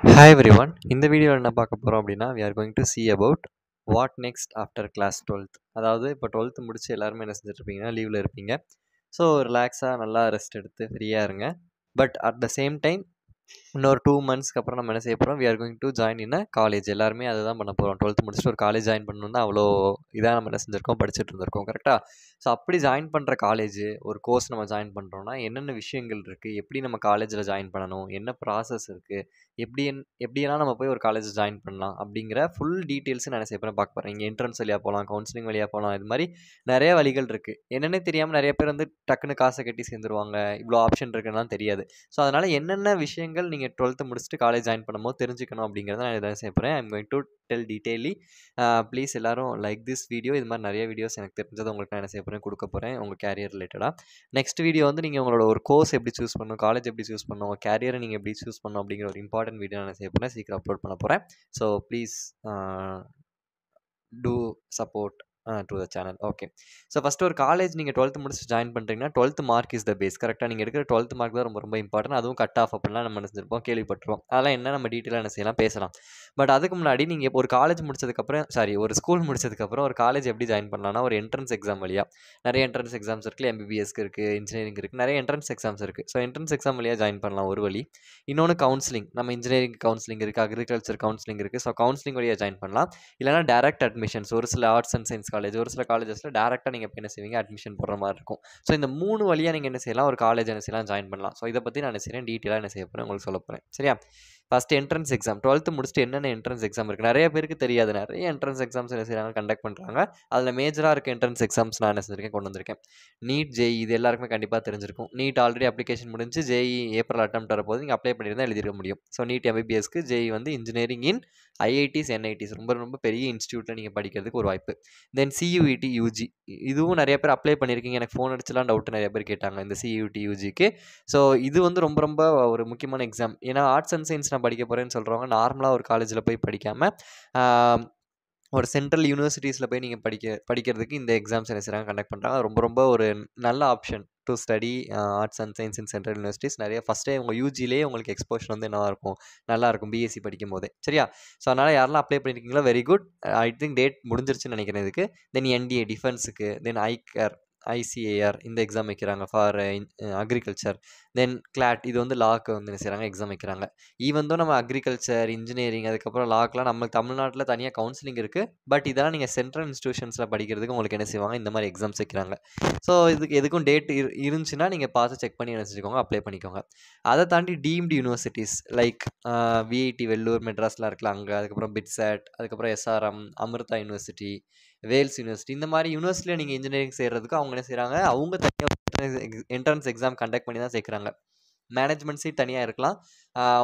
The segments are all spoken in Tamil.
Hi everyone. இந்த வீடியோவில் என்ன பார்க்க போகிறோம் அப்படின்னா we are going to see about what next after class 12th. அதாவது இப்போ 12th முடிச்சு எல்லாருமே என்ன செஞ்சுட்டு இருப்பீங்கன்னா லீவில் இருப்பீங்க. ஸோ ரிலாக்ஸாக நல்லா ரெஸ்ட் எடுத்து ஃப்ரீயாக இருங்க. But at the same time இன்னொரு 2 மந்த்ஸ்க்கு அப்புறம் நம்ம என்ன செய்ய போகிறோம், we are going to join in a college. எல்லாருமே அதுதான் பண்ண போகிறோம். 12th முடிச்சுட்டு ஒரு காலேஜ் ஜாயின் பண்ணணும் தான் அவ்வளோ இதாக நம்ம என்ன செஞ்சுருக்கோம், படிச்சுட்டு இருந்திருக்கோம். கரெக்டாக? ஸோ அப்படி ஜாயின் பண்ணுற காலேஜ், ஒரு கோர்ஸ் நம்ம ஜாயின் பண்ணுறோன்னா என்னென்ன விஷயங்கள் இருக்குது, எப்படி நம்ம காலேஜில் ஜாயின் பண்ணணும், என்ன ப்ராசஸ் இருக்குது, எப்படியெல்லாம் நம்ம போய் ஒரு காலேஜ் ஜாயின் பண்ணலாம் அப்படிங்கிற ஃபுல் டீட்டெயில்ஸ் நான் செய்ய போகிறேன் பார்க்க போகிறேன். இங்கே என்ட்ரன்ஸ் வழியாக போகலாம், கவுன்சிலிங் வழியாக போகலாம், இது மாதிரி நிறைய வழிகள் இருக்குது. என்னென்னே தெரியாமல் நிறைய பேர் வந்து டக்குன்னு காசை கட்டி சேர்ந்துருவாங்க. இவ்வளோ ஆப்ஷன் இருக்குன்னா தெரியாது. ஸோ அதனால் என்னென்ன விஷயங்கள் நீங்கள் 12th முடிச்சுட்டு காலேஜ் ஜாயின் பண்ணும்போது தெரிஞ்சுக்கணும் அப்படிங்கிறத நான் இதை செய்ய போகிறேன். I'm going to tell detailly. Please எல்லாரும் லைக் திஸ் வீடியோ. இது மாதிரி நிறைய வீடியோஸ் எனக்கு தெரிஞ்சதை உங்களுக்கு நான் என்ன செய்ய போகிறேன், கொடுக்க போகிறேன் உங்கள் கேரியர் ரிலேட்டடாக. நெக்ஸ்ட் வீடியோ வந்து நீங்கள் உங்களோட ஒரு கோர்ஸ் எப்படி சூஸ் பண்ணணும், காலேஜ் எப்படி சூஸ் பண்ணணும், உங்கள் கேரியரை நீங்கள் எப்படி சூஸ் பண்ணணும் அப்படிங்கிற ஒரு இம்பார்ட்டன்ட் வீடியோ நான் செய்ய போகிறேன். சீக்கிரம் அப்லோட் பண்ண போகிறேன். So please do support to the channel. Okay. So first ஒரு காலேஜ் நீங்கள் 12th முடிச்சு ஜாயின் பண்ணுறீங்கன்னா 12th mark is the base. கரெக்டாக நீங்கள் எடுக்கிற 12th மார்க் தான் ரொம்ப ரொம்ப இம்பார்ட்டன்ட். அதுவும் கட் ஆஃப் அப்படிலாம் நம்ம நினச்சிருப்போம், கேள்விப்பட்டிருப்போம். அதெல்லாம் என்ன நம்ம டீட்டெயிலாக என்ன செய்யலாம், பேசலாம். பட் அதுக்கு முன்னாடி நீங்கள் ஒரு காலேஜ் முடிச்சதுக்கப்புறம் ஒரு ஸ்கூல் முடிச்சதுக்கப்புறம் ஒரு காலேஜ் எப்படி ஜாயின் பண்ணலாம்னா ஒரு என்ட்ரன்ஸ் எக்ஸாம் வழியாக. நிறைய என்ட்ரன்ஸ் எக்ஸாம்ஸ் இருக்குது, எம்பிபிஎஸ்க்கு இருக்குது, இன்ஜினியரிங் இருக்குது, நிறைய என்ட்ரன்ஸ் எக்ஸாம்ஸ் இருக்குது. ஸோ என்ட்ரன்ஸ் எக்ஸாம் வழியாக ஜாயின் பண்ணலாம் ஒரு வழி. இன்னொன்று கவுன்சிலிங். நம்ம இன்ஜினியரிங் கவுன்சிலிங் இருக்குது, அக்ரிகல்ச்சர் கவுன்சிலிங் இருக்குது. ஸோ கவுன்சிலிங் வழியாக ஜாயின் பண்ணலாம். இல்லைனா டேரக்ட் அட்மிஷன்ஸ். ஒரு சில ஆர்ட்ஸ் அண்ட் சயின்ஸ் காலேஜ், ஒரு சில காலேஜஸில் டேரெக்டாக நீங்கள் என்ன செய்வீங்க, அட்மிஷன் போடுற மாதிரி இருக்கும். ஸோ இந்த 3 வழியாக நீங்கள் என்ன செய்யலாம், ஒரு காலேஜ் என்ன செய்யலாம், ஜாயின் பண்ணலாம். ஸோ இதை பற்றி நான் என்ன செய்கிறேன், டீட்டெயிலாக என்ன செய்ய போகிறேன் உங்களுக்கு சொல்ல போகிறேன். சரியா? First entrance exam. 12th முடிச்சுட்டு என்னென்ன என்ட்ரன்ஸ் எக்ஸாம் இருக்குது, நிறைய பேருக்கு தெரியாது. நிறைய என்ட்ரன்ஸ் எக்ஸாம்ஸ் என்ன செய்கிறாங்க, கண்டக்ட் பண்ணுறாங்க. அதில் மேஜராக இருக்க என்ட்ரன்ஸ் எக்ஸாம்ஸ் நான் என்ன செஞ்சிருக்கேன், கொண்டு வந்திருக்கேன். நீட், ஜேஇ இது எல்லாருக்குமே கண்டிப்பாக தெரிஞ்சிருக்கும். நீட் ஆல்ரெடி அப்ளிகேஷன் முடிஞ்சு, ஜேஇ ஏப்ரல் அட்டெம்ப்ட் வரப்போது. நீங்கள் அப்ளை பண்ணியிருந்தால் எழுதிருக்க முடியும். ஸோ நீட் எம்பிபிஎஸ்க்கு, ஜேஇ வந்து இன்ஜினியரிங் இன் ஐஐடிஸ், என்ஐடிஸ் ரொம்ப ரொம்ப பெரிய இன்ஸ்டியூட்டில் நீங்கள் படிக்கிறதுக்கு ஒரு வாய்ப்பு. தென் சியூஇடி யூஜி, இதுவும் நிறைய பேர் அப்ளை பண்ணியிருக்கீங்க. எனக்கு ஃபோன் அடிச்சுலாம் டவுட் நிறைய பேர் கேட்டாங்க இந்த சியூஇடி யூஜிக்கு. ஸோ இது வந்து ரொம்ப ரொம்ப ஒரு முக்கியமான எக்ஸாம். ஏன்னா ஆர்ட்ஸ் அண்ட் சயின்ஸ் நான் படிக்க போகிறேன்னு சொல்கிறவங்க நார்மலாக ஒரு காலேஜில் போய் படிக்காமல் ஒரு சென்ட்ரல் யூனிவர்சிட்டிஸில் போய் நீங்கள் படிக்கிறதுக்கு இந்த எக்ஸாம்ஸ் என்ன செய்கிறாங்க, கண்டக்ட் பண்ணுறாங்க. ரொம்ப ரொம்ப ஒரு நல்ல option to study arts and science in central universities. நிறைய ஃபஸ்ட்டே உங்கள் யூஜிலேயே உங்களுக்கு எக்ஸ்போஷன் வந்து என்னவாக இருக்கும், நல்லாயிருக்கும் பிஎஸ்சி படிக்கும் போதே. சரியா? ஸோ அதனால் யாரெல்லாம் அப்ளை பண்ணியிருக்கீங்களோ very good. I think date முடிஞ்சிருச்சுன்னு நினைக்கிறேன் இதுக்கு. தென் என்டிஏ டிஃபென்ஸுக்கு, தென் ஐசிஏஆர் இந்த எக்ஸாம் வைக்கிறாங்க ஃபார் அக்ரிகல்ச்சர். தென் கிளாட் இது வந்து லாக்கு வந்து என்ன செய்கிறாங்க, எக்ஸாம் வைக்கிறாங்க. ஈவன் தான் நம்ம அக்ரிகல்ச்சர், இன்ஜினியரிங், அதுக்கப்புறம் லாக்கெலாம் நம்ம தமிழ்நாட்டில் தனியாக கவுன்சிலிங் இருக்குது. பட் இதெல்லாம் நீங்கள் சென்ட்ரல் இன்ஸ்டியூஷன்ஸில் படிக்கிறதுக்கு உங்களுக்கு என்ன செய்வாங்க, இந்த மாதிரி எக்ஸாம்ஸ் வைக்கிறாங்க. ஸோ இதுக்கு எதுக்கும் டேட் இருந்துச்சுன்னா நீங்கள் பார்த்து செக் பண்ணி என்ன செஞ்சுக்கோங்க, அப்ளை பண்ணிக்கோங்க. அதை தாண்டி deemed universities like VIT Vellore, மெட்ராஸ்லாம் இருக்குல்ல அங்கே, அதுக்கப்புறம் பிட்சேட், அதுக்கப்புறம் SRM, Amrita university, Vels university, இந்த மாதிரி யூனிவர்சிட்டியில் நீங்கள் இன்ஜினியரிங் சேர்றதுக்கு அவங்க என்ன செய்கிறாங்க, அவங்க தனியாக என்ட்ரன்ஸ் எக்ஸாம் கண்டக்ட் பண்ணி தான் சேர்க்குறாங்க. மேனேஜ்மெண்ட் சீட் தனியாக இருக்கலாம்,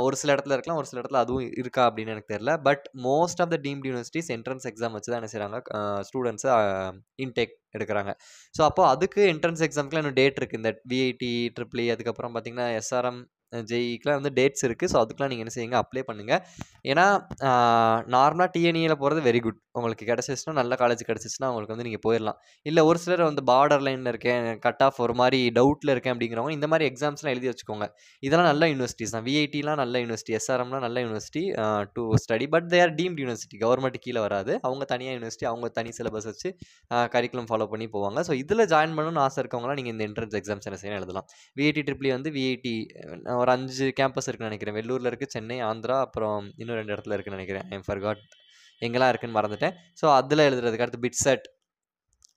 ஒரு சில இடத்துல இருக்கலாம், ஒரு சில இடத்துல அதுவும் இருக்கா அப்படின்னு எனக்கு தெரியல. But most of the deemed universities entrance exam வச்சு தான் என்ன செய்கிறாங்க, ஸ்டூடெண்ட்ஸை இன்டேக் எடுக்கிறாங்க. ஸோ அப்போது அதுக்கு என்ட்ரன்ஸ் எக்ஸாமுக்குலாம் இன்னும் டேட் இருக்குது. இந்த விஐடி, ட்ரிபிள்இ, அதுக்கப்புறம் பார்த்தீங்கன்னா எஸ்ஆர்எம், ஜேஇக்கெலாம் வந்து டேட்ஸ் இருக்குது. ஸோ அதுக்கெலாம் நீங்கள் என்ன செய்யுங்க, அப்ளை பண்ணுங்கள். ஏன்னா நார்மலாக டிஎன்இயில் போகிறது வெரி குட். உங்களுக்கு கிடச்சிச்சுன்னா, நல்ல காலேஜ் கிடச்சிச்சுன்னா உங்களுக்கு வந்து நீங்கள் போயிடலாம். இல்லை ஒரு சிலர் வந்து பார்டர் லைனில் இருக்கேன், கட் ஆஃப் ஒரு மாதிரி டவுட்டில் இருக்கேன் அப்படிங்கிறவங்க இந்த மாதிரி எக்ஸாம்ஸ்லாம் எழுதி வச்சுக்கோங்க. இதெல்லாம் நல்ல யூனிவர்சிட்டிஸ் தான். விஐடிலாம் நல்ல யூனிவர்சிட்டி, எஸ்ஆர்எம்லாம் நல்ல university to study. But they are deemed university, government கீழே வராது. அவங்க தனியாக யூனிவர்சிட்டி, அவங்க தனி சிலபஸ் வச்சு கரிக்குலம் ஃபாலோ பண்ணி போவாங்க. ஸோ இதில் ஜாயின் பண்ணணும்னு ஆசை இருக்கவங்களாம் நீங்கள் இந்த என்ட்ரன்ஸ் எக்ஸாம்ஸ் என்ன செய்யணும், எழுதலாம். விஐடி ட்ரிபிள்இ வந்து விஐடி ஒரு 5 கேம்பஸ் இருக்குன்னு நினைக்கிறேன். வெள்ளூரில் இருக்குது, சென்னை, ஆந்திரா, அப்புறம் இன்னும் 2 இடத்துல இருக்குன்னு நினைக்கிறேன். ஐ ஃபர்காட் எங்கெல்லாம் இருக்குன்னு மறந்துட்டேன். ஸோ அதில் எழுதுறதுக்கு அடுத்து பிட்செட்,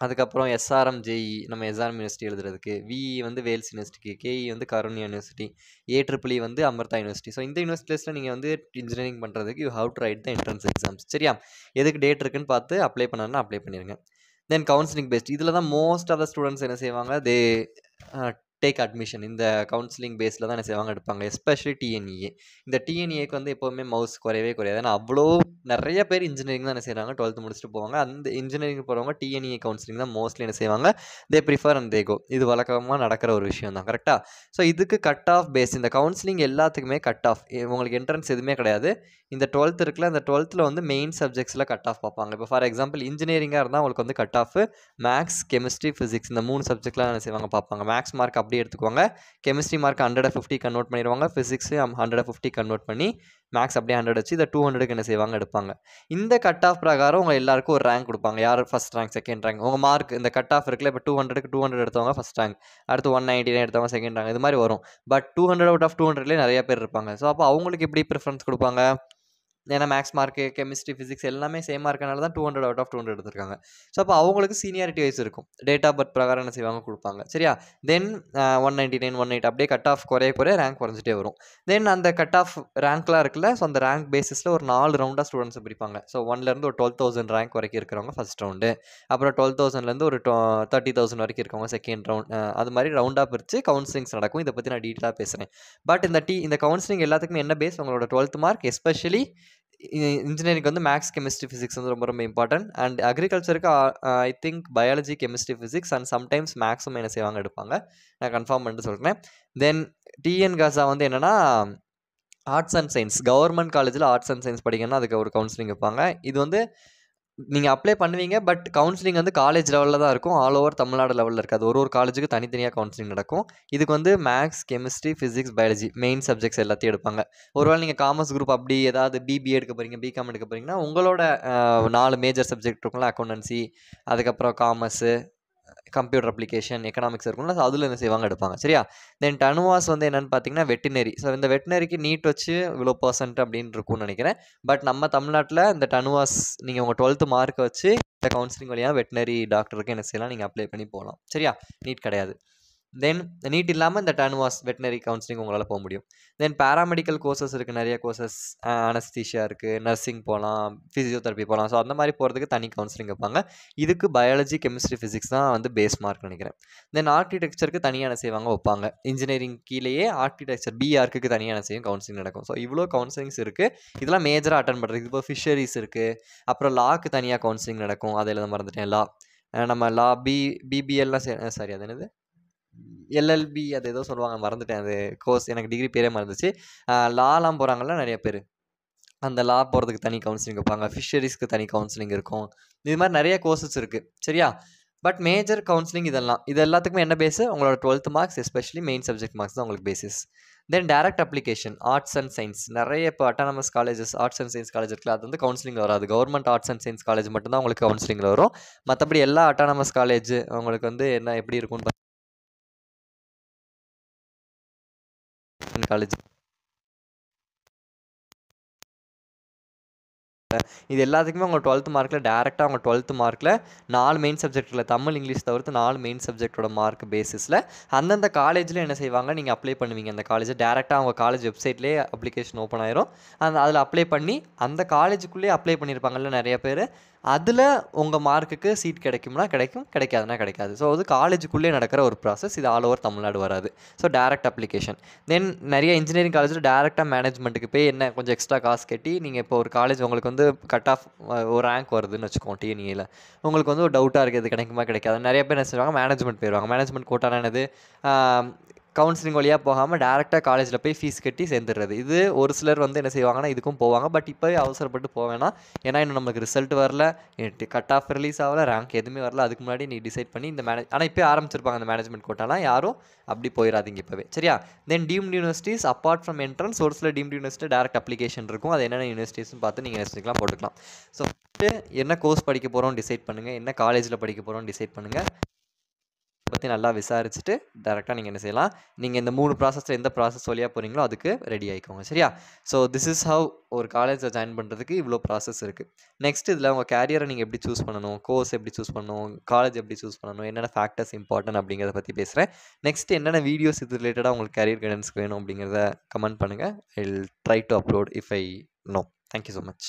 அதுக்கப்புறம் எஸ்ஆர்எம், ஜேஇ நம்ம எஸ்ஆர்எம் யூனிவர்சிட்டி எழுதுறதுக்கு, விஇ வந்து வேல்ஸ் யூனிவர்சிட்டிக்கு, கேஇ வந்து கருண் யூனிவர்சிட்டி, ஏட்ரிபிள்இ வந்து அமிர்தா யூனிவர்சிட்டி. ஸோ இந்த யூனிவர்சிட்டிஸில் நீங்கள் வந்து இன்ஜினியரிங் பண்ணுறதுக்கு you have to write the entrance exams. சரியா? எதுக்கு டேட் இருக்குன்னு பார்த்து அப்ளை பண்ணணும்னா அப்ளை பண்ணிடுங்க. தென் கவுன்சிலிங் பேஸ்ட், இதில் தான் மோஸ்ட் ஆஃப் த ஸ்டூடெண்ட்ஸ் என்ன செய்வாங்க, தே டேக் அட்மிஷன். இந்த கவுன்சிலிங் பேஸில் தான் என்ன செய்வாங்க, எடுப்பாங்க. Especially TNEA. இந்த டிஎன்இஏக்கு வந்து எப்போவுமே மவுஸ் குறையவே குறையாது. ஏன்னா அவ்வளோ நிறைய பேர் இன்ஜினியரிங் தான் என்ன செய்கிறாங்க, 12th முடிச்சுட்டு போவாங்க. அந்த இன்ஜினியரிங் போகிறவங்க டிஎன்இஏ கவுன்சிலிங் தான் மோஸ்ட்லி என்ன செய்வாங்க, தே ப்ரிஃபர் அண்ட் தே கோ. இது வழக்கமாக நடக்கிற ஒரு விஷயம் தான். கரெக்டாக? ஸோ இதுக்கு கட் ஆஃப் பேஸ், இந்த கவுன்சிலிங் எல்லாத்துக்குமே கட் ஆஃப். உங்களுக்கு என்ட்ரன்ஸ் எதுவுமே கிடையாது. இந்த 12th இருக்குல்ல, இந்த 12th வந்து மெயின் சப்ஜெக்ட்ஸில் கட் ஆஃப் பார்ப்பாங்க. இப்போ ஃபார் எக்ஸாம்பிள் இன்ஜினியரிங்காக இருந்தால் உங்களுக்கு வந்து cut off maths, chemistry, physics இந்த 3 சப்ஜெக்ட்லாம் என்ன செய்வாங்க பார்ப்பாங்க. மேக்ஸ் மார்க் அப்படியே எடுத்துக்குவாங்க. கெமிஸ்ட்ரி மார்க் 150 கன்வெர்ட் பண்ணிடுவாங்க. ஃபிசிக்ஸ் 150 கன்வெர்ட் பண்ணி மேக்ஸ் அப்படியே 100 வச்சு இதை 200க்கு என்ன செய்வாங்க எடுப்பாங்க. இந்த கட் ஆஃப் பிரகாரம் உங்கள் எல்லாருக்கும் ஒரு ரேங்க் கொடுப்பாங்க. யார் ஃபஸ்ட் ரேங்க், செகண்ட் ரேங்க், உங்கள் மார்க் இந்த கட் ஆஃப் இருக்குல்ல. இப்போ 200க்கு 200 எடுத்தவங்க ஃபஸ்ட் ரேங்க், அடுத்து 199 எடுத்தவங்க செகண்ட் ரேங்க், இது மாதிரி வரும். பட் 200 அவுட் ஆஃப் 200லேயே நிறைய பேர் இருப்பாங்க. ஸோ அப்போ அவங்களுக்கு எப்படி ப்ரிஃபரன்ஸ் கொடுப்பாங்க? ஏன்னா மேக்ஸ் மார்க்கு, கெமிஸ்ட்ரி, ஃபிசிக்ஸ் எல்லாமே சேமாக இருக்கனால தான் 200 அவுட் ஆஃப் 200 எடுத்திருக்காங்க. ஸோ அப்போ அவங்களுக்கு சீனியாரிட்டி வைஸ் இருக்கும். டேட் ஆஃப் பர்த் பிரகாரம் என்ன செய்வாங்க கொடுப்பாங்க. சரியா? தென் 199, 180 அப்படியே கட் ஆஃப் குறைய ரேங்க் குறைஞ்சிட்டே வரும். தென் அந்த கட் ஆஃப் ரேங்க்லாம் இருக்குல்ல. ஸோ அந்த ரேங்க் பேசிஸில் ஒரு 4 ரவுண்டாக ஸ்டூடெண்ட்ஸை பிரிப்பாங்க. ஸோ 1லேருந்து ஒரு 12,000 ரேங்க் வரைக்கும் இருக்கிறவங்க ஃபஸ்ட் ரவுண்டு, அப்புறம் 12,000லேருந்து ஒரு 30,000 வரைக்கும் இருக்கவங்க செகண்ட் ரவுண்ட், அது மாதிரி ரவுண்டாக பிரித்து கவுன்சிலிங்ஸ் நடக்கும். இதை பற்றி நான் டீட்டெயிலாக பேசுகிறேன். பட் இந்த கவுன்சிலிங் எல்லாத்துக்குமே என்ன பேஸ்? உங்களோட 12th மார்க். எஸ்பெஷலி இன்ஜினியரிங் வந்து மேக்ஸ், கெமிஸ்ட்ரி, ஃபிசிக்ஸ் வந்து ரொம்ப ரொம்ப இம்பார்ட்டன்ட். அண்ட் அக்ரிகல்ச்சருக்கு I think biology, chemistry, physics and sometimes மேக்ஸும் என்ன செய்வாங்க எடுப்பாங்க. நான் கன்ஃபார்ம் பண்ணிட்டு சொல்கிறேன். தென் டிஎன் காசா வந்து என்னென்னா ஆர்ட்ஸ் அண்ட் சயின்ஸ். கவர்மெண்ட் காலேஜில் ஆர்ட்ஸ் அண்ட் சயின்ஸ் படிக்கணும்னா அதுக்கு ஒரு கவுன்சிலிங் வைப்பாங்க. இது வந்து நீங்கள் அப்ளை பண்ணுவீங்க. பட் கவுன்சிலிங் வந்து காலேஜ் லெவலில் தான் இருக்கும். ஆல் ஓவர் தமிழ்நாடு லெவலில் இருக்காது. ஒரு காலேஜுக்கு தனித்தனியாக கவுன்சிலிங் நடக்கும். இதுக்கு வந்து maths, chemistry, physics, biology main subjects எல்லாத்தையும் எடுப்பாங்க. ஒருவேளை நீங்கள் காமர்ஸ் குரூப் அப்படி ஏதாவது பிபிஏ எடுக்க போகிறீங்க, பிகாம் எடுக்க போகிறீங்கன்னா உங்களோட 4 மேஜர் சப்ஜெக்ட் இருக்கும்ல. அக்கௌண்டன்சி, அதுக்கப்புறம் காமர்ஸு, கம்ப்யூட்டர் அப்ளிகேஷன், எக்கனாமிக்ஸ் இருக்கும்ல. ஸோ அதில் என்ன செய்வாங்க எடுப்பாங்க. சரியா? தென் டனுவாஸ் வந்து என்னென்னு பார்த்தீங்கன்னா வெட்டினரி. ஸோ இந்த வெட்டினரிக்கு நீட் வச்சு இவ்வளோ % அப்படின்னு இருக்கும்னு நினைக்கிறேன். பட் நம்ம தமிழ்நாட்டில் இந்த டனுவாஸ் நீங்கள் உங்கள் 12th மார்க்கை வச்சு இந்த கவுன்சிலிங் வழியாக வெட்டினரி டாக்டருக்கு என்ன செய்யலாம், நீங்கள் அப்ளை பண்ணி போகலாம். சரியா? நீட் கிடையாது. தென் நீட் இல்லாமல் இந்த டனுவாஸ் வெட்டினரி கவுன்சிலிங் உங்களால் போக முடியும். தென் பேராமெடிக்கல் கோர்சஸ் இருக்குது. நிறைய கோர்சஸ், அனஸ்தீஷியா இருக்குது, நர்சிங் போகலாம், ஃபிசியோதெரப்பி போகலாம். ஸோ அந்த மாதிரி போகிறதுக்கு தனி கவுன்சிலிங் வைப்பாங்க. இதுக்கு பயாலஜி, கெமிஸ்ட்ரி, ஃபிசிக்ஸ் தான் வந்து பேஸ் மார்க் நினைக்கிறேன். தென் ஆர்கிடெக்சருக்கு தனியாக என்ன செய்வாங்க வைப்பாங்க. இன்ஜினியரிங் கீழேயே ஆர்கிடெக்சர் பிஆர்க்கு தனியாக என்ன செய்யும் கவுன்சிலிங் நடக்கும். ஸோ இவ்வளோ கவுன்சிலிங்ஸ் இருக்குது. இதெல்லாம் மேஜராக அட்டன் பண்ணுறது. இப்போ ஃபிஷரிஸ் இருக்குது. அப்புறம் லாக்கு தனியாக கவுன்சிலிங் நடக்கும். அதை எழுத மறந்துட்டேன். லா நம்ம லா பிபிஎல்லாம் சாரி அது என்னது எல்எல்பி அது ஏதோ சொல்லுவாங்க, மறந்துட்டேன் அது கோர்ஸ். எனக்கு டிகிரி பேரே மறந்துச்சு. லாலாம் போகிறாங்கல்ல நிறைய பேர். அந்த லா போகிறதுக்கு தனி கவுன்சிலிங் வைப்பாங்க. ஃபிஷரிஸ்க்கு தனி கவுன்சிலிங் இருக்கும். இது மாதிரி நிறைய கோர்சஸ் இருக்குது. சரியா? பட் மேஜர் கவுன்சிலிங் இதெல்லாம். இது எல்லாத்துக்குமே என்ன பேஸு? உங்களோட 12th marks, especially main subject marks தான் உங்களுக்கு basis. Then direct application, arts and science. நிறைய இப்போ autonomous colleges arts and science college இருக்குல்ல, அது வந்து கவுன்சிலிங் வராது. Government arts and science college மட்டும்தான் உங்களுக்கு கவுன்சிலிங்கில் வரும். மற்றபடி எல்லா அட்டானமஸ் காலேஜ் உங்களுக்கு வந்து என்ன எப்படி இருக்கும்னு காலேஜ் இது எல்லாத்துக்குமே உங்கள் 12th மார்க்கில் டேரெக்டாக உங்கள் 12th மார்க்கில் 4 மெயின் சப்ஜெக்டில் தமிழ், இங்கிலீஷ் தவிர்த்து 4 மெயின் சப்ஜெக்டோட மார்க் பேசிஸில் அந்தந்த காலேஜில் என்ன செய்வாங்க, நீங்கள் அப்ளை பண்ணுவீங்க. அந்த காலேஜை டேரெக்டாக அவங்க காலேஜ் வெப்சைட்லேயே அப்ளிகேஷன் ஓப்பன் ஆயிரும். அதில் அப்ளை பண்ணி அந்த காலேஜுக்குள்ளேயே அப்ளை பண்ணியிருப்பாங்கல்ல நிறைய பேர், அதில் உங்கள் மார்க்குக்கு சீட் கிடைக்கும்னா கிடைக்கும், கிடைக்காதுன்னா கிடைக்காது. ஸோ அது காலேஜுக்குள்ளே நடக்கிற ஒரு ப்ராசஸ். இது ஆல் ஓவர் தமிழ்நாடு வராது. So direct application. தென் நிறைய இன்ஜினியரிங் காலேஜில் டேரெக்டாக மேனேஜ்மெண்ட்டுக்கு போய் என்ன கொஞ்சம் எக்ஸ்ட்ரா காசு கட்டி நீங்கள் இப்போ ஒரு காலேஜ் உங்களுக்கு வந்து கட் ஆஃப் ஒரு ரேங்க் வருதுன்னு வச்சுக்கோங்க டிஎன்இயில், உங்களுக்கு வந்து ஒரு டவுட்டாக இருக்குது இது கிடைக்குமா கிடைக்காது. நிறைய பேர் என்ன செய்வாங்க, மேனேஜ்மெண்ட் போயிடுவாங்க. மேனேஜ்மெண்ட் கோட்டானா என்னது, கவுன்சிலிங் வழியாக போகாமல் டேரெக்டாக காலேஜில் போய் ஃபீஸ் கட்டி சேர்ந்துடுறது. இது ஒரு சிலர் வந்து என்ன செய்வாங்கன்னா இதுக்கும் போவாங்க. பட் இப்போவே அவசரப்பட்டு போவேன்னா, ஏன்னா இன்னும் நமக்கு ரிசல்ட் வரல, கட் ஆஃப் ரிலீஸ் ஆகல, ரேங்க் எதுவுமே வரல. அதுக்கு முன்னாடி நீ டிசைட் பண்ணி இந்த ஆனால் இப்போ ஆரம்பிச்சிருப்பாங்க அந்த மேனேஜ்மெண்ட் கோட்டாலாம். யாரும் அப்படி போயிடாதீங்க இப்போவே. சரியா? Then deemed universities apart from entrance ஒரு சில டீம்டு யூனிவர்சிட்டி டேரக்ட் அப்ளிகேஷன் இருக்கும். அது என்னென்ன யூனிவர்சிட்டிஸ்னு பார்த்து நீங்கள் யூனிவர்சிட்டிலாம் போட்டுக்கலாம். ஸோ என்ன கோர்ஸ் படிக்க போகிறோம் டிசைட் பண்ணுங்கள், என்ன காலேஜில் படிக்க போகிறோம் டிசைட் பண்ணுங்கள். பற்றி நல்லா விசாரிச்சுட்டு டேரெக்டாக நீங்கள் என்ன செய்யலாம், நீங்கள் இந்த 3 ப்ராசஸில் எந்த ப்ராசஸ் வழியாக போகிறீங்களோ அதுக்கு ரெடி ஆகிக்கோங்க. சரியா? ஸோ திஸ் இஸ் ஹவ் ஒரு காலேஜில் ஜாயின் பண்ணுறதுக்கு இவ்வளோ ப்ராசஸ் இருக்குது. நெக்ஸ்ட் இதில் உங்கள் கேரியரை நீங்கள் எப்படி சூஸ் பண்ணணும், கோர்ஸ் எப்படி சூஸ் பண்ணணும், காலேஜ் எப்படி சூஸ் பண்ணணும், என்னென்ன ஃபேக்டர்ஸ் இம்பார்ட்டன்ட் அப்படிங்கிறத பற்றி பேசுகிறேன். நெக்ஸ்ட் என்னென்ன வீடியோஸ் இது ரிலேட்டடாக உங்களுக்கு கேரியர் கைடன்ஸ்க்கு வேணும் அப்படிங்கிறத கமெண்ட் பண்ணுங்கள். I will try to upload if I know. Thank you so much.